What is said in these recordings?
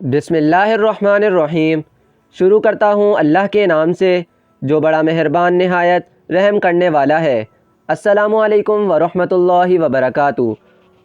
بسم اللہ الرحمن الرحیم۔ شروع کرتا ہوں اللہ کے نام سے جو بڑا مہربان نہایت رحم کرنے والا ہے۔ السلام علیکم ورحمۃ اللہ وبرکاتہ۔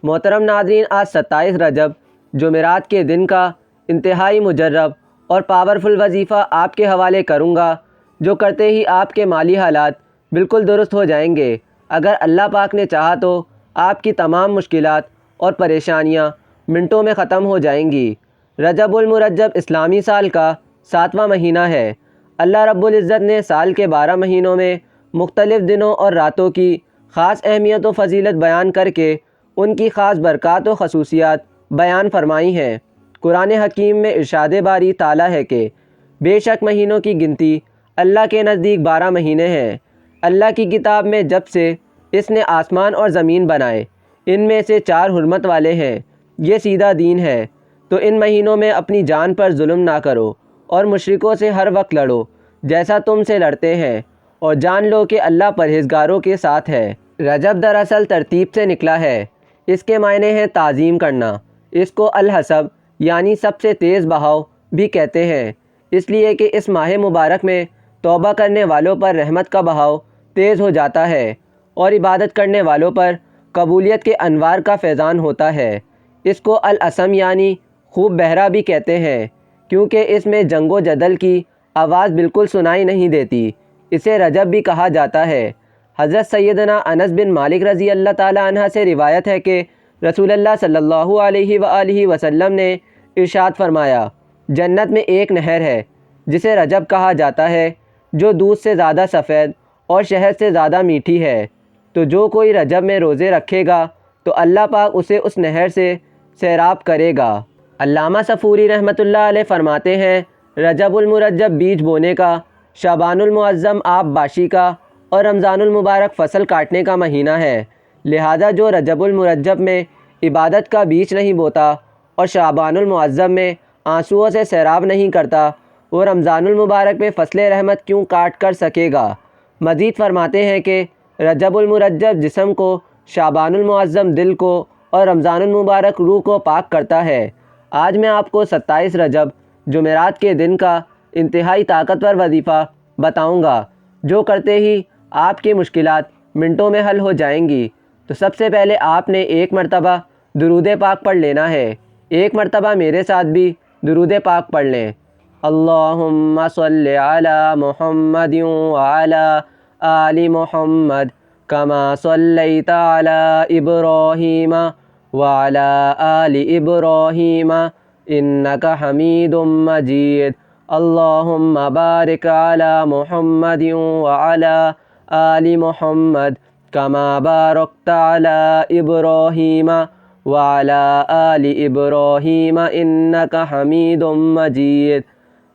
محترم ناظرین، آج 27 رجب جمعرات کے دن کا انتہائی مجرب اور پاورفل وظیفہ آپ کے حوالے کروں گا، جو کرتے ہی آپ کے مالی حالات بالکل درست ہو جائیں گے۔ اگر اللہ پاک نے چاہا تو آپ کی تمام مشکلات اور پریشانیاں منٹوں میں ختم ہو جائیں گی۔ رجب المرجب اسلامی سال کا 7واں مہینہ ہے۔ اللہ رب العزت نے سال کے 12 مہینوں میں مختلف دنوں اور راتوں کی خاص اہمیت و فضیلت بیان کر کے ان کی خاص برکات و خصوصیات بیان فرمائی ہیں۔ قرآن حکیم میں ارشاد باری تعالیٰ ہے کہ بے شک مہینوں کی گنتی اللہ کے نزدیک 12 مہینے ہیں۔ اللہ کی کتاب میں جب سے اس نے آسمان اور زمین بنائے، ان میں سے 4 حرمت والے ہیں۔ یہ سیدھا دین ہے، تو ان مہینوں میں اپنی جان پر ظلم نہ کرو اور مشرکوں سے ہر وقت لڑو جیسا تم سے لڑتے ہیں، اور جان لو کہ اللہ پرہیزگاروں کے ساتھ ہے۔ رجب دراصل ترتیب سے نکلا ہے۔ اس کے معنی ہیں تعظیم کرنا۔ اس کو الحسب یعنی سب سے تیز بہاؤ بھی کہتے ہیں، اس لیے کہ اس ماہ مبارک میں توبہ کرنے والوں پر رحمت کا بہاؤ تیز ہو جاتا ہے اور عبادت کرنے والوں پر قبولیت کے انوار کا فیضان ہوتا ہے۔ اس کو الاسم یعنی خوب بہرا بھی کہتے ہیں، کیونکہ اس میں جنگ و جدل کی آواز بالکل سنائی نہیں دیتی۔ اسے رجب بھی کہا جاتا ہے۔ حضرت سیدنا انس بن مالک رضی اللہ تعالی عنہ سے روایت ہے کہ رسول اللہ صلی اللہ علیہ وآلہ وسلم نے ارشاد فرمایا، جنت میں ایک نہر ہے جسے رجب کہا جاتا ہے، جو دودھ سے زیادہ سفید اور شہد سے زیادہ میٹھی ہے۔ تو جو کوئی رجب میں روزے رکھے گا تو اللہ پاک اسے اس نہر سے سیراب کرے گا۔ علامہ صفوری رحمۃ اللہ علیہ فرماتے ہیں، رجب المرجب بیج بونے کا، شعبان المعظم آب باشی کا اور رمضان المبارک فصل کاٹنے کا مہینہ ہے۔ لہذا جو رجب المرجب میں عبادت کا بیج نہیں بوتا اور شعبان المعظم میں آنسوؤں سے سیراب نہیں کرتا، وہ رمضان المبارک میں فصل رحمت کیوں کاٹ کر سکے گا؟ مزید فرماتے ہیں کہ رجب المرجب جسم کو، شعبان المعظم دل کو اور رمضان المبارک روح کو پاک کرتا ہے۔ آج میں آپ کو 27 رجب جمعرات کے دن کا انتہائی طاقتور وظیفہ بتاؤں گا، جو کرتے ہی آپ کی مشکلات منٹوں میں حل ہو جائیں گی۔ تو سب سے پہلے آپ نے ایک مرتبہ درود پاک پڑھ لینا ہے۔ ایک مرتبہ میرے ساتھ بھی درود پاک پڑھ لیں۔ اللہم صلی علی محمد وعلی آل محمد کما صلیت علی ابراہیم وعلی آل ابراہیم انک حمید مجید۔ اللہم بارک علی محمد وعلی آل محمد کما بارکت علی ابراہیم وعلی آل ابراہیم انک حمید مجید۔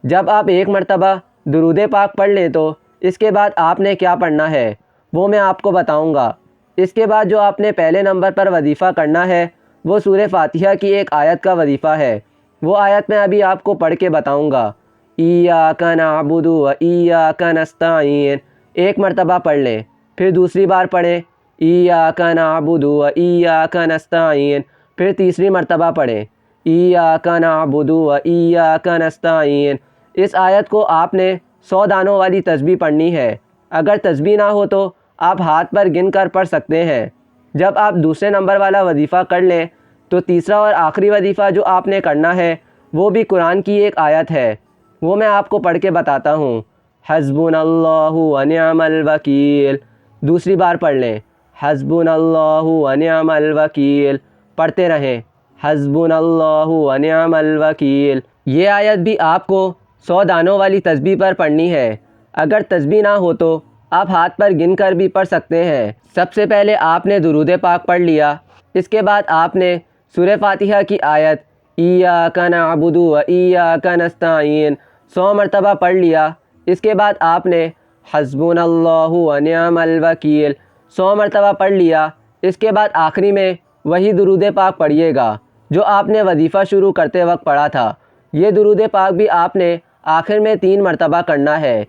جب آپ ایک مرتبہ درود پاک پڑھ لیں تو اس کے بعد آپ نے کیا پڑھنا ہے وہ میں آپ کو بتاؤں گا۔ اس کے بعد جو آپ نے پہلے نمبر پر وظیفہ کرنا ہے وہ سورہ فاتحہ کی ایک آیت کا وظیفہ ہے۔ وہ آیت میں ابھی آپ کو پڑھ کے بتاؤں گا۔ ایاک نعبد و ایاک نستعین، ایک مرتبہ پڑھ لیں، پھر دوسری بار پڑھیں ایاک نعبد و ایاک نستعین، پھر تیسری مرتبہ پڑھیں ایاک نعبد و ایاک نستعین۔ اس آیت کو آپ نے 100 دانوں والی تسبیح پڑھنی ہے۔ اگر تسبیح نہ ہو تو آپ ہاتھ پر گن کر پڑھ سکتے ہیں۔ جب آپ دوسرے نمبر والا وظیفہ کر لیں تو تیسرا اور آخری وظیفہ جو آپ نے کرنا ہے وہ بھی قرآن کی ایک آیت ہے، وہ میں آپ کو پڑھ کے بتاتا ہوں۔ حسبنا اللہ ونعم الوکیل، دوسری بار پڑھ لیں حسبنا اللہ ونعم الوکیل، پڑھتے رہیں حسبنا اللہ ونعم الوکیل۔ یہ آیت بھی آپ کو 100 دانوں والی تسبیح پر پڑھنی ہے۔ اگر تسبیح نہ ہو تو آپ ہاتھ پر گن کر بھی پڑھ سکتے ہیں۔ سب سے پہلے آپ نے درود پاک پڑھ لیا، اس کے بعد آپ نے سورہ فاتحہ کی آیت ایاک نعبد و ایاک نستعین 100 مرتبہ پڑھ لیا۔ اس کے بعد آپ نے حسبنا اللہ ونعم الوکیل 100 مرتبہ پڑھ لیا۔ اس کے بعد آخری میں وہی درود پاک پڑھیے گا جو آپ نے وظیفہ شروع کرتے وقت پڑھا تھا۔ یہ درود پاک بھی آپ نے آخر میں 3 مرتبہ کرنا ہے۔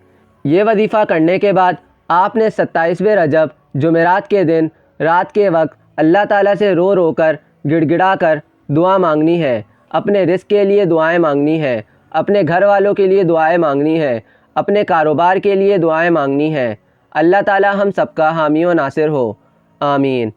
یہ وظیفہ کرنے کے بعد آپ نے 27ویں رجب جمعرات کے دن رات کے وقت اللہ تعالیٰ سے رو رو کر گڑ گڑا کر دعا مانگنی ہے۔ اپنے رزق کے لیے دعائیں مانگنی ہیں، اپنے گھر والوں کے لیے دعائیں مانگنی ہیں، اپنے کاروبار کے لیے دعائیں مانگنی ہیں۔ اللہ تعالی ہم سب کا حامی و ناصر ہو، آمین۔